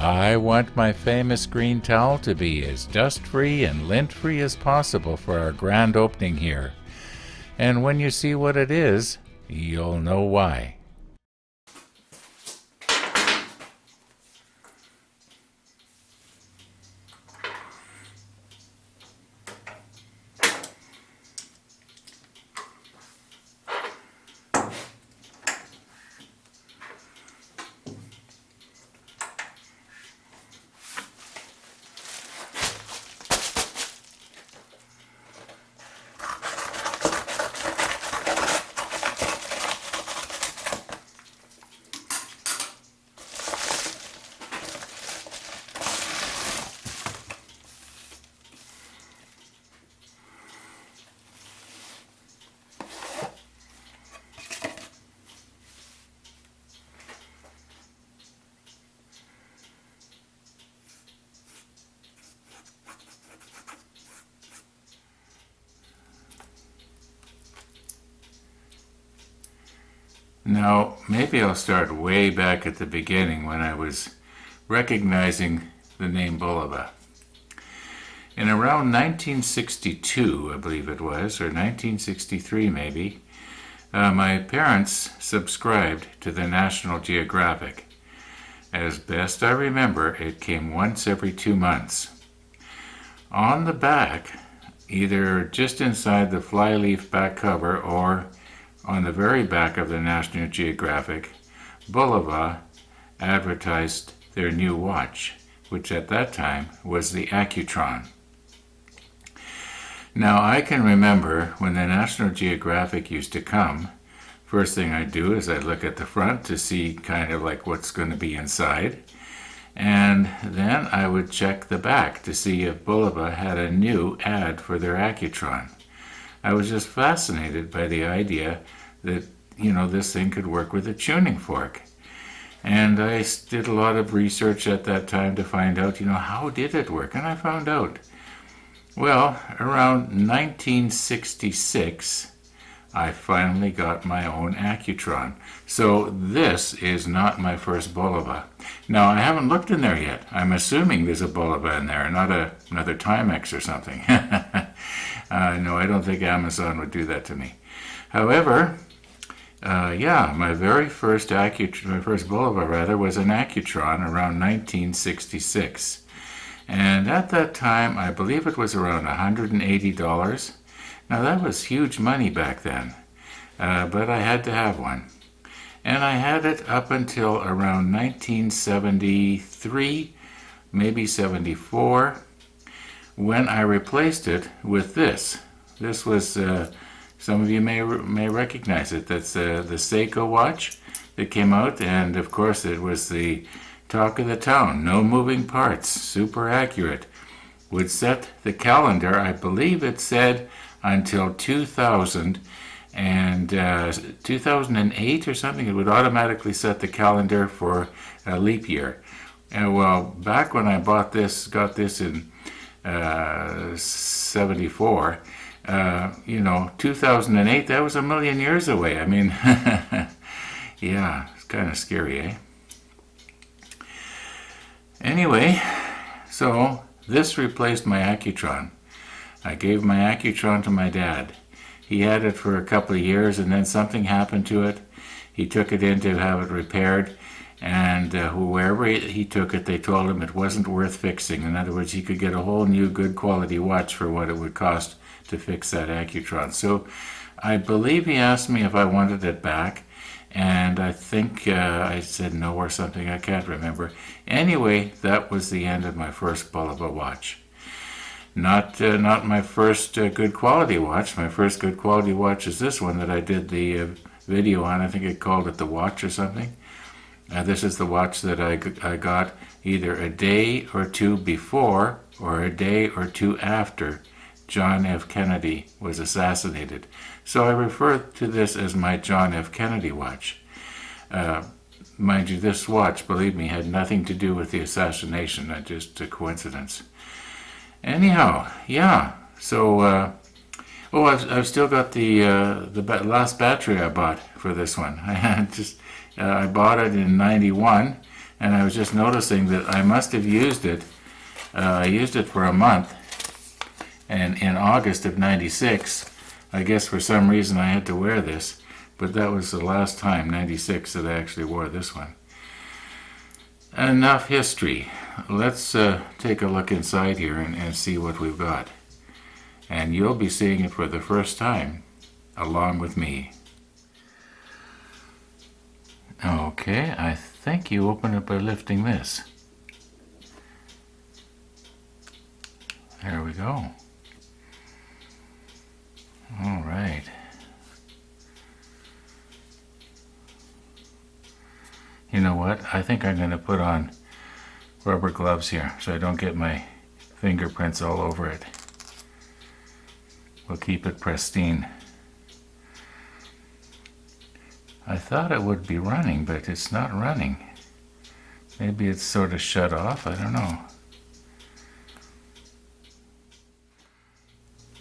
I want my famous green towel to be as dust-free and lint-free as possible for our grand opening here. And when you see what it is, you'll know why. Now, maybe I'll start way back at the beginning when I was recognizing the name Bulova. In around 1962, I believe it was, or 1963 maybe, my parents subscribed to the National Geographic. As best I remember, it came once every 2 months. On the back, either just inside the flyleaf back cover or on the very back of the National Geographic, Bulova advertised their new watch, which at that time was the Accutron. Now, I can remember when the National Geographic used to come, first thing I'd do is I'd look at the front to see kind of like what's going to be inside, and then I would check the back to see if Bulova had a new ad for their Accutron. I was just fascinated by the idea that, this thing could work with a tuning fork. And I did a lot of research at that time to find out, how did it work? And I found out. Well, around 1966, I finally got my own Accutron. So this is not my first Bulova. Now, I haven't looked in there yet. I'm assuming there's a Bulova in there, not another Timex or something. No, I don't think Amazon would do that to me. However, my very first Bulova was an Accutron around 1966. And at that time, I believe it was around $180. Now, that was huge money back then, but I had to have one. And I had it up until around 1973, maybe 74, when I replaced it with this. This was, some of you may recognize it. That's the Seiko watch that came out, and of course it was the talk of the town. No moving parts, super accurate. Would set the calendar, I believe it said, until 2000 and 2008 or something. It would automatically set the calendar for a leap year. And well, back when I got this in 74, 2008, that was a million years away. I mean, yeah, it's kind of scary, eh? Anyway, so this replaced my Accutron. I gave my Accutron to my dad. He had it for a couple of years, and then something happened to it. He took it in to have it repaired, and wherever he took it, they told him it wasn't worth fixing. In other words, he could get a whole new good quality watch for what it would cost to fix that Accutron. So I believe he asked me if I wanted it back, and I think I said no or something. I can't remember. Anyway, that was the end of my first Bulova watch. Not my first good quality watch. My first good quality watch is this one that I did the video on. I think I called it the Watch or something. This is the watch that I got either a day or two before or a day or two after John F. Kennedy was assassinated. So I refer to this as my John F. Kennedy watch. Mind you, this watch, believe me, had nothing to do with the assassination, not just a coincidence. Anyhow, yeah, so, I've still got the last battery I bought for this one. I bought it in 91, and I was just noticing that I must have used it. I used it for a month, and in August of '96, I guess for some reason I had to wear this, but that was the last time, '96, that I actually wore this one. Enough history. Let's take a look inside here and see what we've got. And you'll be seeing it for the first time, along with me. Okay, I think you open it by lifting this. There we go. All right. You know what? I think I'm going to put on rubber gloves here so I don't get my fingerprints all over it. We'll keep it pristine. I thought it would be running, but it's not running. Maybe it's sort of shut off, I don't know.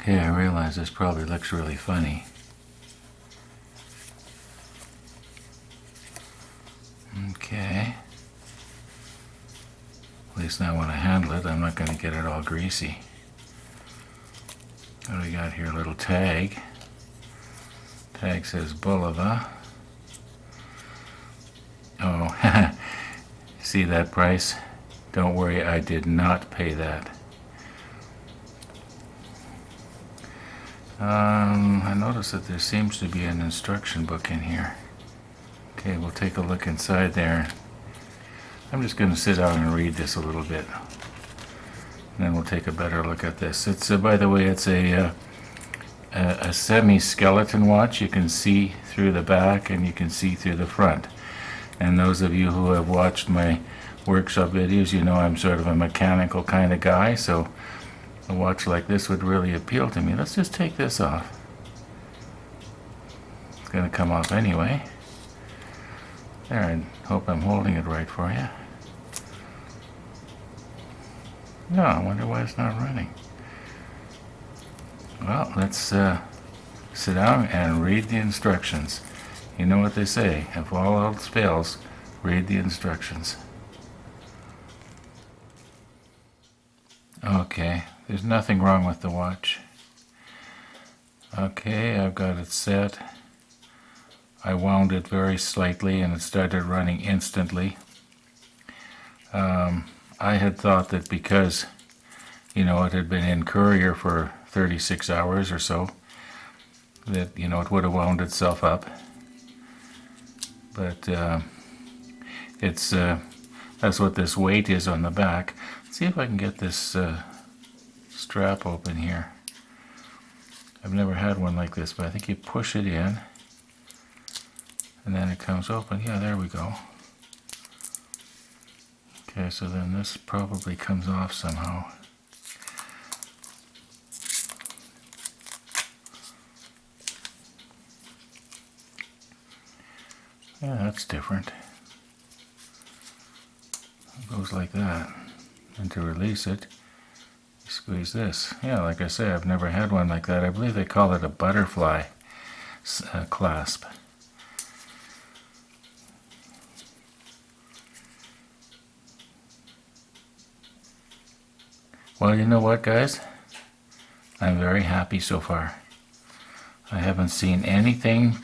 Okay, I realize this probably looks really funny. Okay. At least now when I handle it, I'm not going to get it all greasy. What do we got here? A little tag. Tag says Bulova. Oh, see that price? Don't worry, I did not pay that. I noticed that there seems to be an instruction book in here. Okay, we'll take a look inside there. I'm just going to sit down and read this a little bit. And then we'll take a better look at this. It's by the way, it's a semi-skeleton watch. You can see through the back and you can see through the front. And those of you who have watched my workshop videos, you know I'm sort of a mechanical kind of guy, so a watch like this would really appeal to me. Let's just take this off. It's going to come off anyway. There, I hope I'm holding it right for you. No, I wonder why it's not running. Well, let's sit down and read the instructions. You know what they say, if all else fails, read the instructions. Okay, there's nothing wrong with the watch. Okay, I've got it set. I wound it very slightly and it started running instantly. I had thought that because, you know, it had been in courier for 36 hours or so, that, you know, it would have wound itself up. But it's that's what this weight is on the back. Let's see if I can get this strap open here. I've never had one like this, but I think you push it in and then it comes open. Yeah, there we go. Okay, so then this probably comes off somehow. Yeah, that's different. It goes like that. And to release it, you squeeze this. Yeah, like I say, I've never had one like that. I believe they call it a butterfly clasp. Well, you know what, guys? I'm very happy so far. I haven't seen anything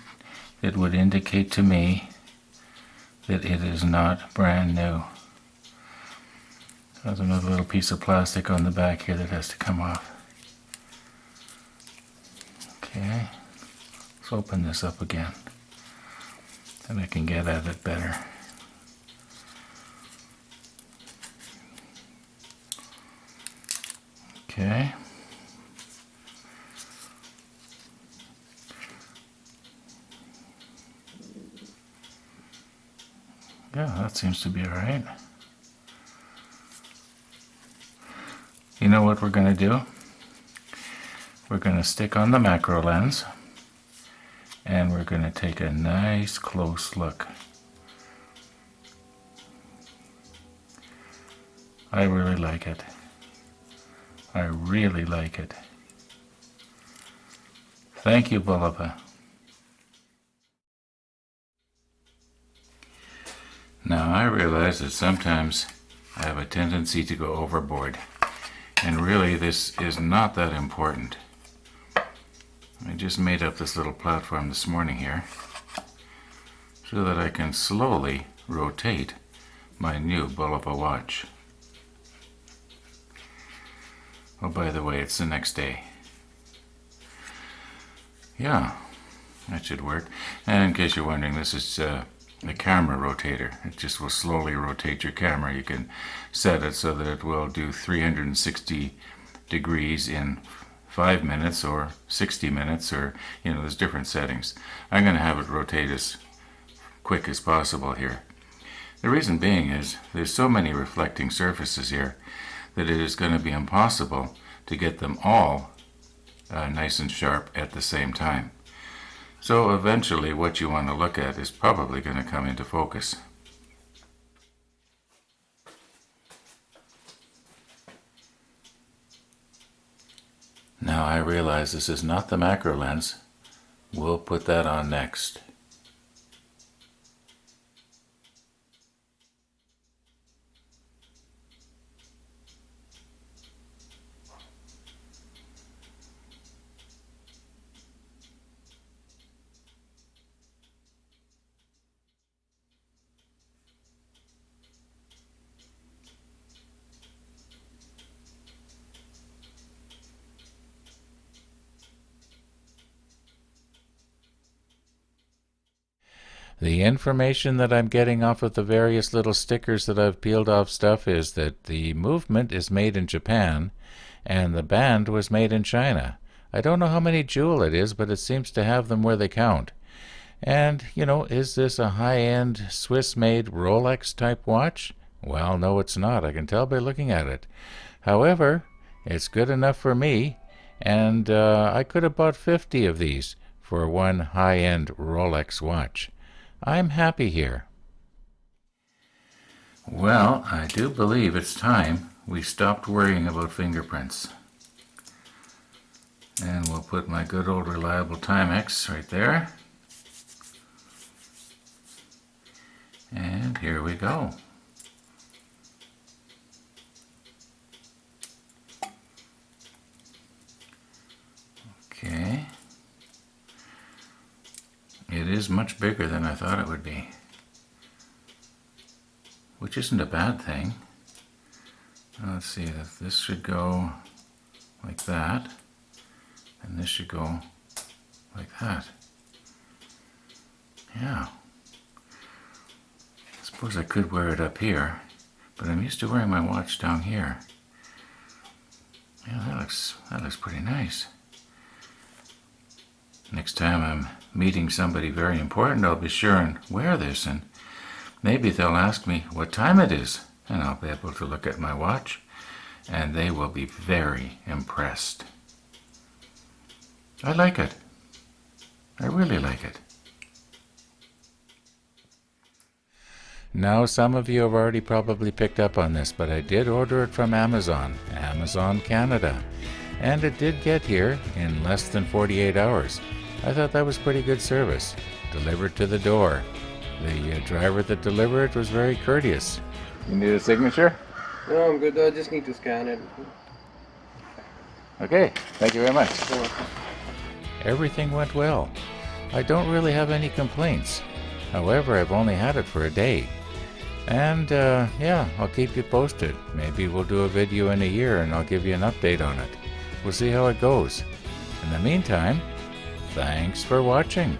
that would indicate to me that it is not brand new. There's another little piece of plastic on the back here that has to come off. Okay, let's open this up again. Then I can get at it better. Okay. Yeah, that seems to be all right. You know what we're going to do? We're going to stick on the macro lens and we're going to take a nice close look. I really like it. I really like it. Thank you, Bulova. Now I realize that sometimes I have a tendency to go overboard, and really this is not that important. I just made up this little platform this morning here so that I can slowly rotate my new Bulova watch. Oh, by the way, it's the next day. Yeah, that should work. And in case you're wondering, this is the camera rotator. It just will slowly rotate your camera. You can set it so that it will do 360 degrees in 5 minutes or 60 minutes, or there's different settings. I'm going to have it rotate as quick as possible here. The reason being is there's so many reflecting surfaces here that it is going to be impossible to get them all nice and sharp at the same time. So eventually what you want to look at is probably going to come into focus. Now I realize this is not the macro lens. We'll put that on next. The information that I'm getting off of the various little stickers that I've peeled off stuff is that the movement is made in Japan and the band was made in China. I don't know how many jewel it is, but it seems to have them where they count. And, is this a high-end Swiss-made Rolex type watch? Well, no, it's not. I can tell by looking at it. However, it's good enough for me, and I could have bought 50 of these for one high-end Rolex watch. I'm happy here. Well, I do believe it's time we stopped worrying about fingerprints. And we'll put my good old reliable Timex right there. And here we go. Okay. It is much bigger than I thought it would be, which isn't a bad thing. Let's see, this should go like that, and this should go like that. Yeah. I suppose I could wear it up here, but I'm used to wearing my watch down here. Yeah, that looks pretty nice. Next time I'm meeting somebody very important, I'll be sure and wear this, and maybe they'll ask me what time it is, and I'll be able to look at my watch, and they will be very impressed. I like it. I really like it. Now, some of you have already probably picked up on this, but I did order it from Amazon Canada, and it did get here in less than 48 hours. I thought that was pretty good service. Delivered to the door. The driver that delivered it was very courteous. You need a signature? No, I'm good. I just need to scan it. Okay, thank you very much. Everything went well. I don't really have any complaints. However, I've only had it for a day. And yeah, I'll keep you posted. Maybe we'll do a video in a year and I'll give you an update on it. We'll see how it goes. In the meantime, thanks for watching.